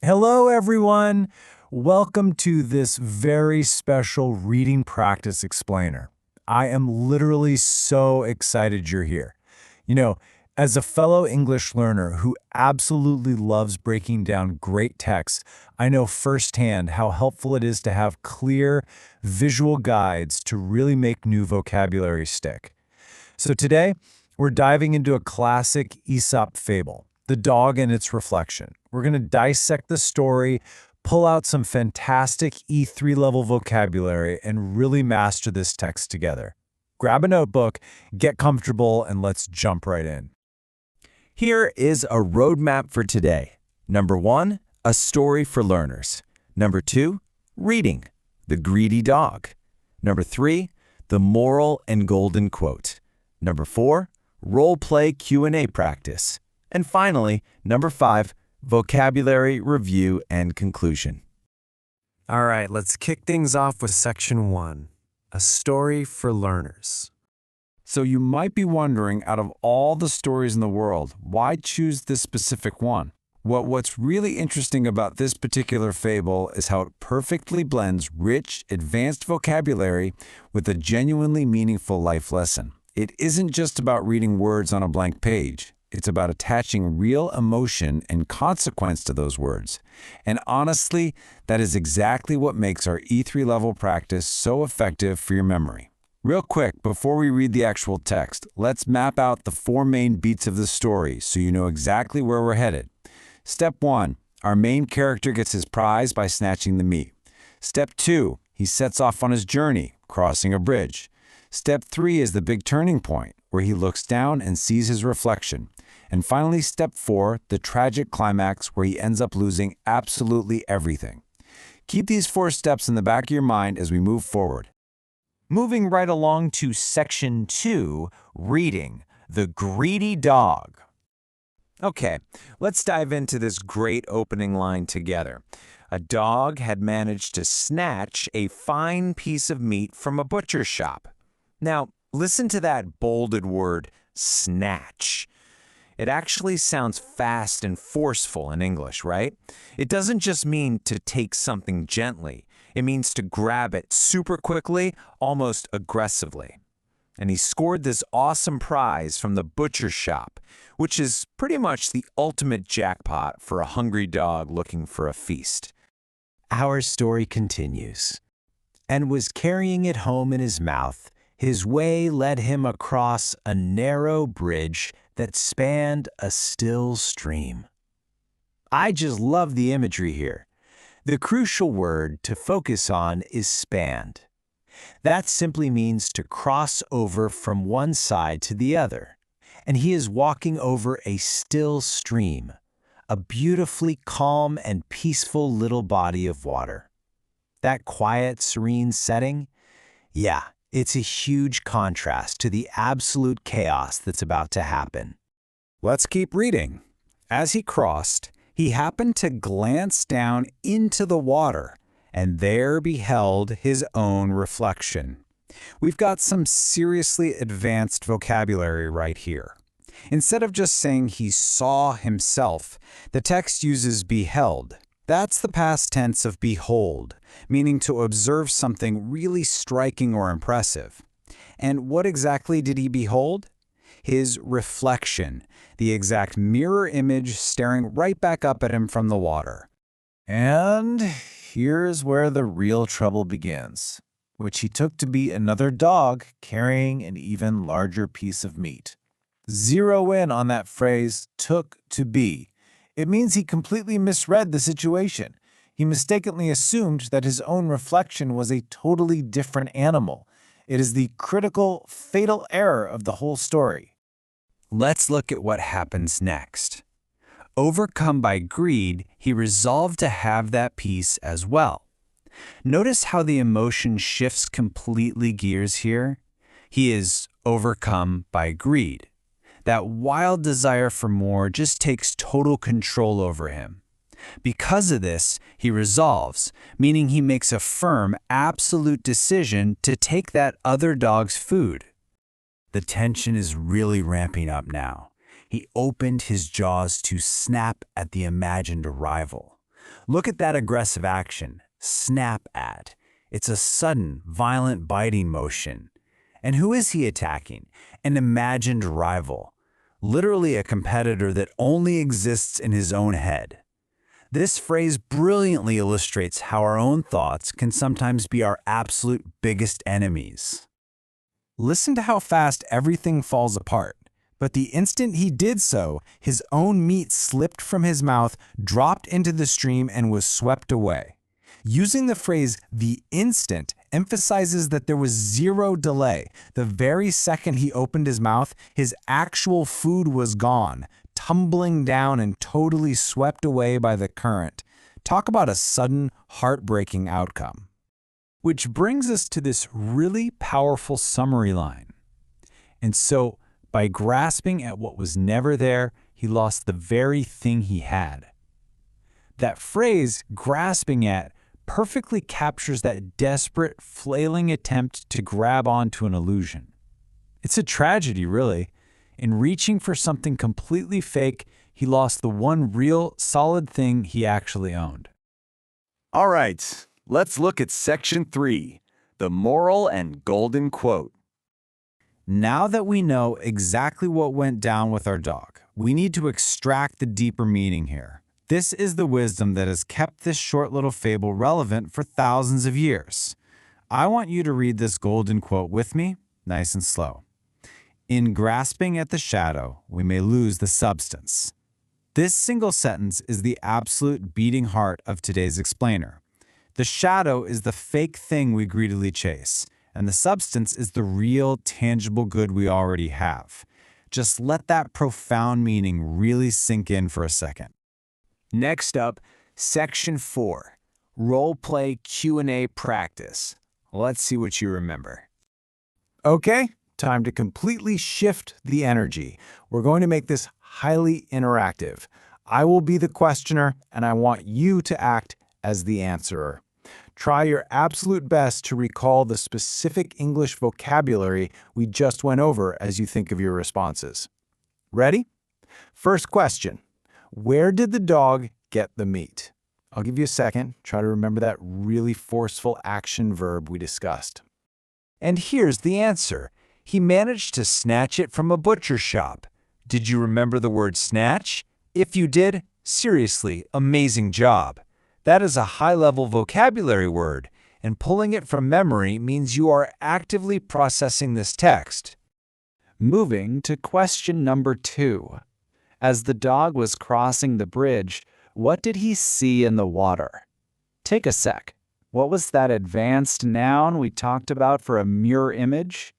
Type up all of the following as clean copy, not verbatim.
Hello, everyone. Welcome to this very special reading practice explainer. I am literally so excited you're here. As a fellow English learner who absolutely loves breaking down great texts, I know firsthand how helpful it is to have clear, visual guides to really make new vocabulary stick. So today, we're diving into a classic Aesop fable, The Dog and Its Reflection. We're going to dissect the story, pull out some fantastic E3 level vocabulary, and really master this text together. Grab a notebook, get comfortable, and let's jump right in. Here is a roadmap for today. Number 1, a story for learners. Number 2, reading, the greedy dog. Number 3, the moral and golden quote. Number 4, role play Q&A practice. And finally, number 5, vocabulary review and conclusion. All right, let's kick things off with section 1, a story for learners. So you might be wondering, out of all the stories in the world, why choose this specific one? What's really interesting about this particular fable is how it perfectly blends rich, advanced vocabulary with a genuinely meaningful life lesson. It isn't just about reading words on a blank page. It's about attaching real emotion and consequence to those words. And honestly, that is exactly what makes our E3 level practice so effective for your memory. Real quick, before we read the actual text, let's map out the 4 main beats of the story so you know exactly where we're headed. Step 1, our main character gets his prize by snatching the meat. Step 2, he sets off on his journey, crossing a bridge. Step 3 is the big turning point, where he looks down and sees his reflection. And finally, step 4, the tragic climax where he ends up losing absolutely everything. Keep these 4 steps in the back of your mind as we move forward. Moving right along to section 2, reading, the greedy dog. Okay, let's dive into this great opening line together. A dog had managed to snatch a fine piece of meat from a butcher's shop. Now, listen to that bolded word, snatch. It actually sounds fast and forceful in English, right? It doesn't just mean to take something gently. It means to grab it super quickly, almost aggressively. And he scored this awesome prize from the butcher's shop, which is pretty much the ultimate jackpot for a hungry dog looking for a feast. Our story continues. And was carrying it home in his mouth, his way led him across a narrow bridge that spanned a still stream. I just love the imagery here. The crucial word to focus on is spanned. That simply means to cross over from one side to the other. And he is walking over a still stream, a beautifully calm and peaceful little body of water. That quiet, serene setting? Yeah, it's a huge contrast to the absolute chaos that's about to happen. Let's keep reading. As he crossed, he happened to glance down into the water, and there beheld his own reflection. We've got some seriously advanced vocabulary right here. Instead of just saying he saw himself, the text uses beheld. That's the past tense of behold, meaning to observe something really striking or impressive. And what exactly did he behold? His reflection, the exact mirror image staring right back up at him from the water. And here's where the real trouble begins, which he took to be another dog carrying an even larger piece of meat. Zero in on that phrase, took to be. It means he completely misread the situation. He mistakenly assumed that his own reflection was a totally different animal. It is the critical, fatal error of the whole story. Let's look at what happens next. Overcome by greed, he resolved to have that piece as well. Notice how the emotion shifts completely gears here. He is overcome by greed. That wild desire for more just takes total control over him. Because of this, he resolves, meaning he makes a firm, absolute decision to take that other dog's food. The tension is really ramping up now. He opened his jaws to snap at the imagined arrival. Look at that aggressive action. Snap at. It's a sudden, violent biting motion. And who is he attacking? An imagined rival. Literally a competitor that only exists in his own head. This phrase brilliantly illustrates how our own thoughts can sometimes be our absolute biggest enemies. Listen to how fast everything falls apart. But the instant he did so, his own meat slipped from his mouth, dropped into the stream, and was swept away. Using the phrase the instant emphasizes that there was zero delay. The very second he opened his mouth, his actual food was gone, tumbling down and totally swept away by the current. Talk about a sudden, heartbreaking outcome. Which brings us to this really powerful summary line. And so, by grasping at what was never there, he lost the very thing he had. That phrase, grasping at, perfectly captures that desperate, flailing attempt to grab onto an illusion. It's a tragedy, really. In reaching for something completely fake, he lost the one real, solid thing he actually owned. All right, let's look at Section 3, the moral and golden quote. Now that we know exactly what went down with our dog, we need to extract the deeper meaning here. This is the wisdom that has kept this short little fable relevant for thousands of years. I want you to read this golden quote with me, nice and slow. In grasping at the shadow, we may lose the substance. This single sentence is the absolute beating heart of today's explainer. The shadow is the fake thing we greedily chase, and the substance is the real, tangible good we already have. Just let that profound meaning really sink in for a second. Next up, Section 4, Role Play Q&A Practice. Let's see what you remember. Okay, time to completely shift the energy. We're going to make this highly interactive. I will be the questioner, and I want you to act as the answerer. Try your absolute best to recall the specific English vocabulary we just went over as you think of your responses. Ready? First question. Where did the dog get the meat? I'll give you a second. Try to remember that really forceful action verb we discussed. And here's the answer. He managed to snatch it from a butcher shop. Did you remember the word snatch? If you did, seriously, amazing job. That is a high-level vocabulary word, and pulling it from memory means you are actively processing this text. Moving to question number 2. As the dog was crossing the bridge, what did he see in the water? Take a sec. What was that advanced noun we talked about for a mirror image?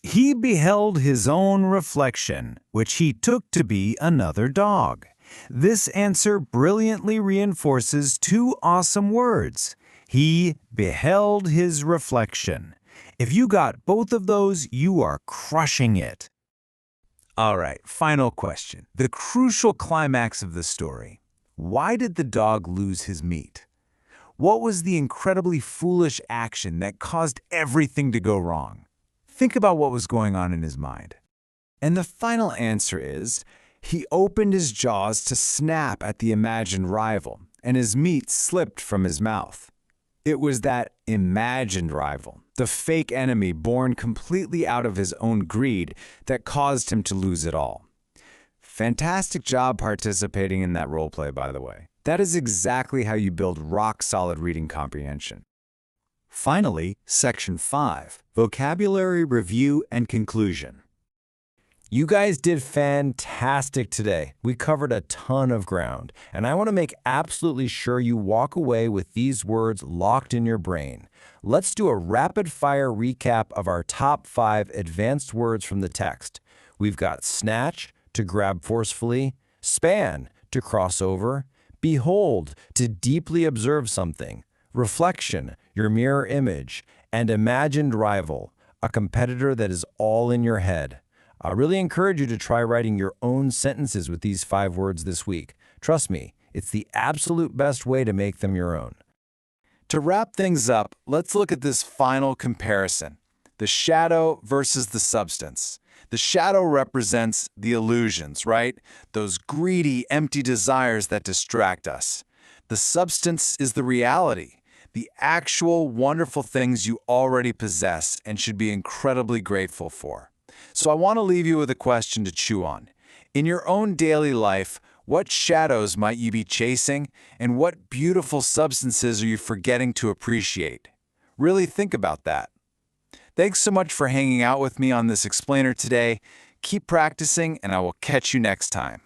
He beheld his own reflection, which he took to be another dog. This answer brilliantly reinforces two awesome words. He beheld his reflection. If you got both of those, you are crushing it. All right, final question. The crucial climax of the story. Why did the dog lose his meat? What was the incredibly foolish action that caused everything to go wrong? Think about what was going on in his mind. And the final answer is, he opened his jaws to snap at the imagined rival, and his meat slipped from his mouth. It was that imagined rival, the fake enemy born completely out of his own greed, that caused him to lose it all. Fantastic job participating in that role play, by the way. That is exactly how you build rock-solid reading comprehension. Finally, Section 5, Vocabulary Review and Conclusion. You guys did fantastic today. We covered a ton of ground, and I want to make absolutely sure you walk away with these words locked in your brain. Let's do a rapid-fire recap of our top 5 advanced words from the text. We've got snatch, to grab forcefully, span, to cross over, behold, to deeply observe something, reflection, your mirror image, and imagined rival, a competitor that is all in your head. I really encourage you to try writing your own sentences with these 5 words this week. Trust me, it's the absolute best way to make them your own. To wrap things up, let's look at this final comparison. The shadow versus the substance. The shadow represents the illusions, right? Those greedy, empty desires that distract us. The substance is the reality, the actual wonderful things you already possess and should be incredibly grateful for. So I want to leave you with a question to chew on. In your own daily life, what shadows might you be chasing, and what beautiful substances are you forgetting to appreciate? Really think about that. Thanks so much for hanging out with me on this explainer today. Keep practicing, and I will catch you next time.